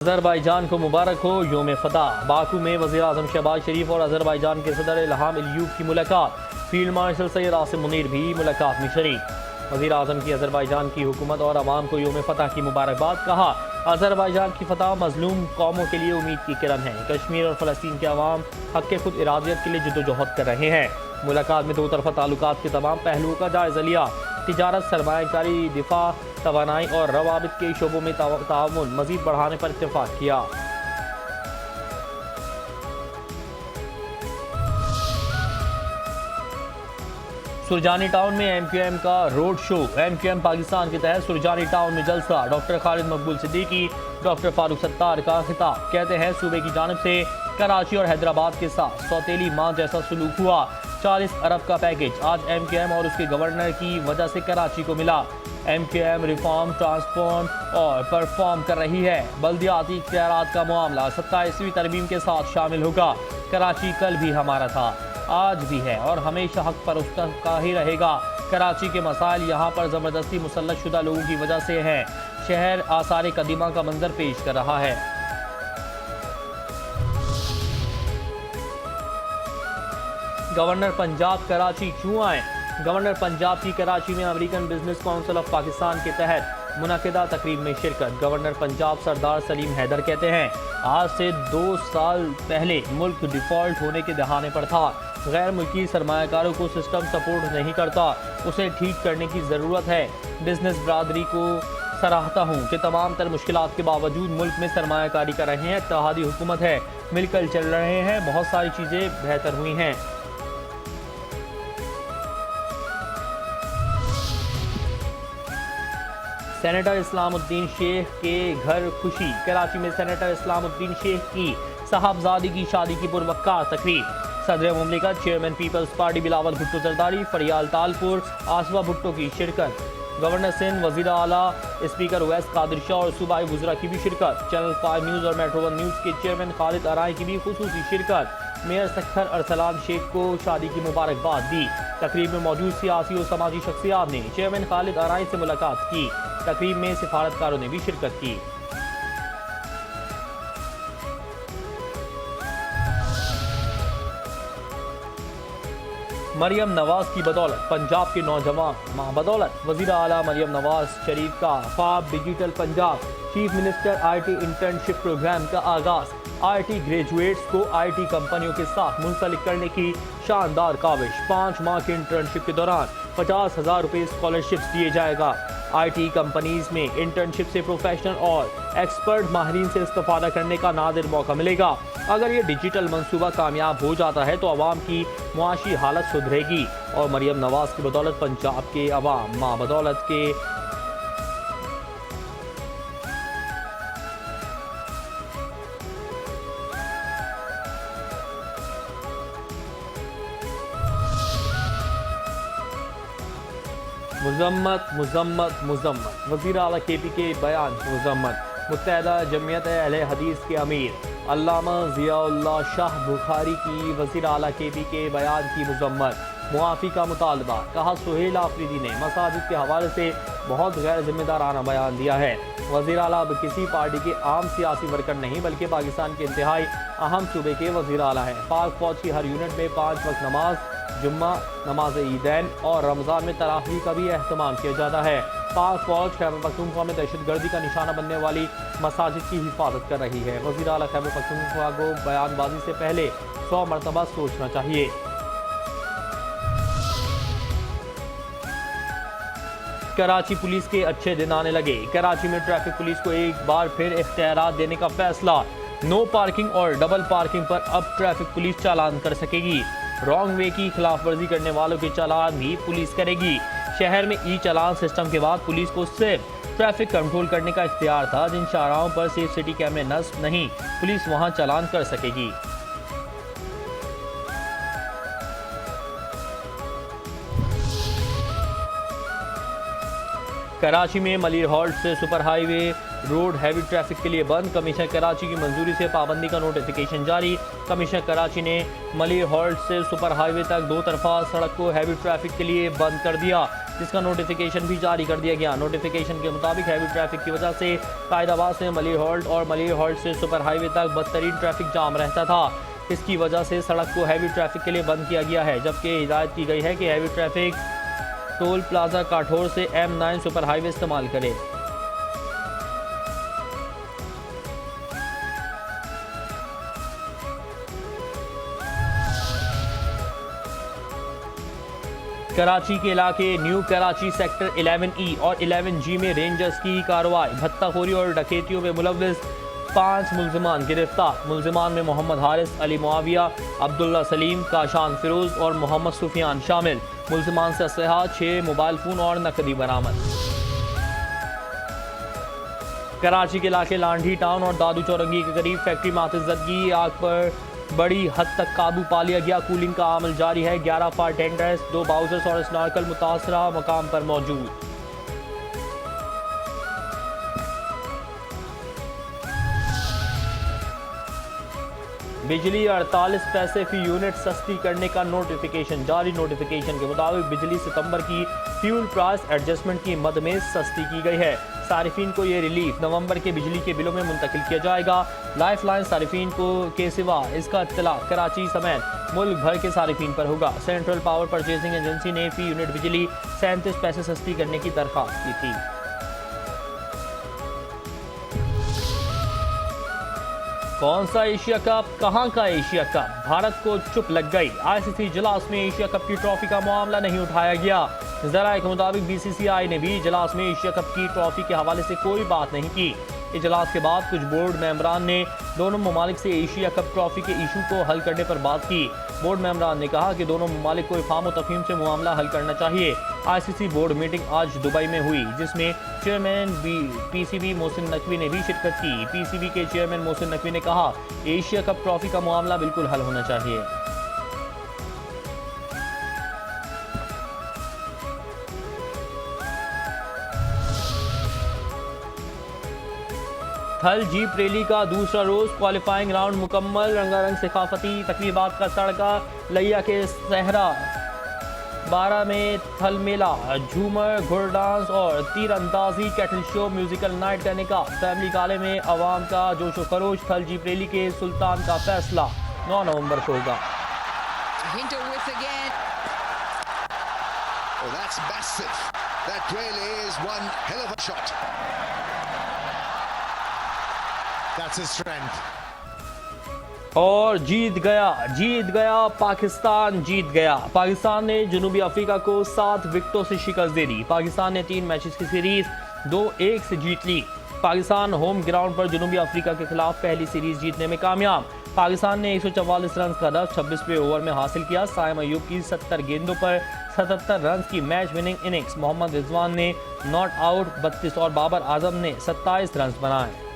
Azerbaijan को मुबारक हो योम फ़तह। बाकू में वज़ीर-ए-आज़म शहबाज शरीफ और अज़रबैजान के सदर इल्हाम अलीयूब की मुलाकात। फील्ड मार्शल सैयद आसिम मुनीर भी मुलाकात में शरीक। वज़ीर-ए-आज़म की अज़रबैजान की हुकूमत और अवाम को योम फ़तह की मुबारकबाद। कहा, अज़रबैजान की फ़तह मज़लूम कौमों के लिए उम्मीद की किरण है। कश्मीर और फ़लस्तीन के अवाम हक़ के खुद इरादियत के लिए जद्दोजहद कर रहे हैं। मुलाकात में दो तरफ़ा ताल्लुकात के तमाम पहलुओं का जायज़ा लिया। तिजारत, सरमायाकारी, दिफा, तवानाई और रवाबित के शोबों में ताउन मज़ीद बढ़ाने पर इत्तेफाक किया। सुरजानी टाउन में एमक्यूएम का रोड शो। एमक्यूएम पाकिस्तान के तहत सुरजानी टाउन में जलसा। डॉक्टर खालिद मकबूल सिद्दीकी, डॉक्टर फारूक सत्तार का खिताब। कहते हैं, सूबे की जानिब से कराची और हैदराबाद के साथ सौतेली मां जैसा सलूक हुआ। 40 अरब का पैकेज आज एमक्यूएम और उसके गवर्नर की वजह से कराची को मिला। एमक्यूएम रिफॉर्म, ट्रांसफॉर्म और परफॉर्म कर रही है। बल्दियाती इख्तियारात का मामला 27वीं तरमीम के साथ शामिल होगा। कराची कल भी हमारा था, आज भी है और हमेशा हक परस्त का ही रहेगा। कराची के मसाइल यहाँ पर ज़बरदस्ती मुसल्लत शुदा लोगों की वजह से हैं। शहर आसार कदीमा का मंजर पेश कर रहा है। गवर्नर पंजाब कराची क्यों आए? गवर्नर पंजाब की कराची में American business council of Pakistan के तहत मुनक़िदा तकरीब में शिरकत। गवर्नर पंजाब सरदार सलीम हैदर कहते हैं, आज से 2 साल पहले मुल्क डिफ़ॉल्ट होने के दहाने पर था। गैर मुल्की सरमायाकारों को सिस्टम सपोर्ट नहीं करता, उसे ठीक करने की ज़रूरत है। बिजनेस बरादरी को सराहता हूँ कि तमाम तर मुश्किलात के बावजूद मुल्क में सरमायाकारी कर रहे हैं। इत्तेहादी हुकूमत है, मिलकर चल रहे हैं, बहुत सारी चीज़ें बेहतर हुई हैं। सेनेटर इस्लामुद्दीन शेख के घर खुशी। कराची में सेनेटर इस्लामुद्दीन शेख की साहबजादी की शादी की पुरवक्कार तकरीब। सदर मुमलिकत चेयरमैन पीपल्स पार्टी बिलावल भुट्टो जरदारी, फरियाल तालपुर, आसवा भुट्टो की शिरकत। गवर्नर सिंध, वज़ीर आला स्पीकर उवैस कादिर शाह और सूबाई वज़रा की भी शिरकत। चैनल 5 न्यूज़ और मेट्रो 1 न्यूज़ के चेयरमैन खालिद अराई की भी खुसूसी शिरकत। मेयर सख्तर अरसलान शेख को शादी की मुबारकबाद दी। तकरीब में मौजूद सियासी और समाजी शख्सियात ने चेयरमैन खालिद अराई से मुलाकात की। तकरीब में सिफारतकारों ने भी शिरकत की। मरियम नवाज की बदौलत पंजाब के नौजवान मां बदौलत। वज़ीर आला मरियम नवाज शरीफ का ख्वाब digital Punjab. Chief minister IT internship program का आगाज। आईटी ग्रेजुएट्स को आईटी कंपनियों के साथ मुंसलिक करने की शानदार काविश। 5 माह के इंटर्नशिप के दौरान 50,000 रुपये स्कॉलरशिप्स दिए जाएगा। आईटी कंपनीज में इंटर्नशिप से प्रोफेशनल और एक्सपर्ट माहिरीन से इस्तेफादा करने का नादिर मौका मिलेगा। अगर ये डिजिटल मंसूबा कामयाब हो जाता है तो अवाम की मुआशी हालत सुधरेगी और मरियम नवाज की बदौलत पंजाब के अवाम मां बदौलत के मुजम्मत। वज़ीर आला केपी के बयान मुजम्मत। मुत्तहदा जमीयत अहले हदीस के अमीर अल्लामा ज़ियाउल्लाह शाह बुखारी की वज़ीर आला केपी के बयान की मुजम्मत। मुआफ़ी का मुतालबा। कहा, सुहेल आफरीदी ने मसाजिद के हवाले से बहुत गैर जिम्मेदाराना बयान दिया है। वज़ीर आला अब किसी पार्टी के आम सियासी वर्कर नहीं बल्कि पाकिस्तान के इंतहाई अहम सूबे के वज़ीर आला हैं। पाक फ़ौज की हर यूनिट में 5 वक्त नमाज, जुम्मा, नमाज ईदैन और रमज़ान में तरावी का भी अहतमाम किया जाता है। पाक फ़ौज खैबर पख्तूनख्वा में दहशतगर्दी का निशाना बनने वाली मसाजिद की हिफाजत कर रही है। वज़ीर आला खैबर पख्तूनख्वा को बयानबाजी से पहले 100 मरतबा सोचना चाहिए। कराची पुलिस के अच्छे दिन आने लगे। कराची में ट्रैफिक पुलिस को एक बार फिर इख्तियारात देने का फैसला। नो पार्किंग और डबल पार्किंग पर अब ट्रैफिक पुलिस चालान कर सकेगी। रॉन्ग वे की खिलाफ वर्जी करने वालों के चालान भी पुलिस करेगी। शहर में ई चालान सिस्टम के बाद पुलिस को सिर्फ ट्रैफिक कंट्रोल करने का इख्तियार था। जिन शाहराहों पर सेफ सिटी कैमरे नस्ब नहीं, पुलिस वहां चालान कर सकेगी। कराची में मलिर हॉल्ट से super highway road heavy traffic के लिए बंद। कमिश्नर कराची की मंजूरी से पाबंदी का नोटिफिकेशन जारी। कमिश्नर कराची ने मलिर हॉल्ट से सुपर हाईवे तक 2 तरफा सड़क को हैवी ट्रैफिक के लिए बंद कर दिया। जिसका नोटिफिकेशन भी जारी कर दिया गया। नोटिफिकेशन के मुताबिक हैवी ट्रैफिक की वजह से कायदाबाद से मलिर हॉल्ट और मलिर हॉल्ट से सुपर हाईवे तक बदतरीन ट्रैफिक जाम रहता था। इसकी वजह से सड़क को हैवी ट्रैफिक के लिए बंद किया गया है, जबकि हिदायत की गई है कि हैवी ट्रैफिक टोल प्लाजा काठौर से M9 सुपर हाईवे इस्तेमाल करे। कराची के इलाके न्यू कराची सेक्टर 11E और 11G में रेंजर्स की कार्रवाई। भत्ताखोरी और डकैतियों में मुलव्विस 5 मुल्जिमान गिरफ्तार। मुल्जिमान में मोहम्मद हारिस, अली मुआविया, अब्दुल्ला सलीम, काशान फिरोज और मोहम्मद सुफियान शामिल। मुल्जिमान से असलहा, 6 मोबाइल फोन और नकदी बरामद। कराची के इलाके लांढी टाउन और दादू चौरंगी के करीब फैक्ट्री में आतिशज़दगी, आग पर बड़ी हद तक काबू पा लिया गया। कूलिंग का अमल जारी है। 11 फायर टेंडर्स, 2 बाउजर्स और स्नॉर्कल मुतासरा मकाम पर मौजूद। बिजली 48 पैसे फी यूनिट सस्ती करने का नोटिफिकेशन जारी। नोटिफिकेशन के मुताबिक बिजली सितंबर की फ्यूल प्राइस एडजस्टमेंट की मद में सस्ती की गई है। सारिफीन को ये रिलीफ नवंबर के बिजली के बिलों में मुंतकिल किया जाएगा। लाइफ लाइन सारिफीन को के सिवा इसका इत्तला कराची समेत मुल्क भर के सारिफीन पर होगा। सेंट्रल पावर परचेजिंग एजेंसी ने फी यूनिट बिजली 37 पैसे सस्ती करने की दरख्वास्त की थी। कौन सा एशिया कप, कहां का एशिया कप, भारत को चुप लग गई। आईसीसी इजलास में एशिया कप की ट्रॉफी का मामला नहीं उठाया गया। ज़राए के मुताबिक बीसीसीआई ने भी इजलास में एशिया कप की ट्रॉफी के हवाले से कोई बात नहीं की। इजलास के बाद कुछ बोर्ड मेंबरान ने दोनों ममालिक से एशिया कप ट्रॉफी के इशू को हल करने पर बात की। बोर्ड मेंबरान ने कहा कि दोनों ममालिक को इफ़हाम और तफहीम से मामला हल करना चाहिए। आईसीसी बोर्ड मीटिंग आज दुबई में हुई, जिसमें चेयरमैन पीसीबी मोहसिन नकवी ने भी शिरकत की। पीसीबी के चेयरमैन मोहसिन नकवी ने कहा एशिया कप ट्रॉफी का मामला बिल्कुल हल होना चाहिए। थल जीप रैली का दूसरा रोज क्वालिफाइंग राउंड मुकम्मल। रंगारंग सकाफती तकरीबात का सड़का। लिया के सहरा 12 में थल मेला, झूमर, घुड़ डांस और तीरंदाजी, कैटल शो, म्यूजिकल नाइट का निकाह। फैमिली गाले में अवाम का जोशो खरोश। थल जीप रैली के सुल्तान का फैसला 9 नवंबर को होगा। और जीत गया पाकिस्तान जीत गया। पाकिस्तान ने जनूबी अफ्रीका को 7 विकेटों से शिकस्त दे दी। पाकिस्तान ने 3 मैचेस की सीरीज 2-1 से जीत ली। पाकिस्तान होम ग्राउंड पर जनूबी अफ्रीका के खिलाफ पहली सीरीज जीतने में कामयाब। पाकिस्तान ने 144 रन का हदफ 26वें ओवर में हासिल किया। साइम अयूब की 70 गेंदों पर 77 रन की match winning innings. Mohammad Rizwan ने नॉट आउट 32 और बाबर आजम ने 27 रन बनाए।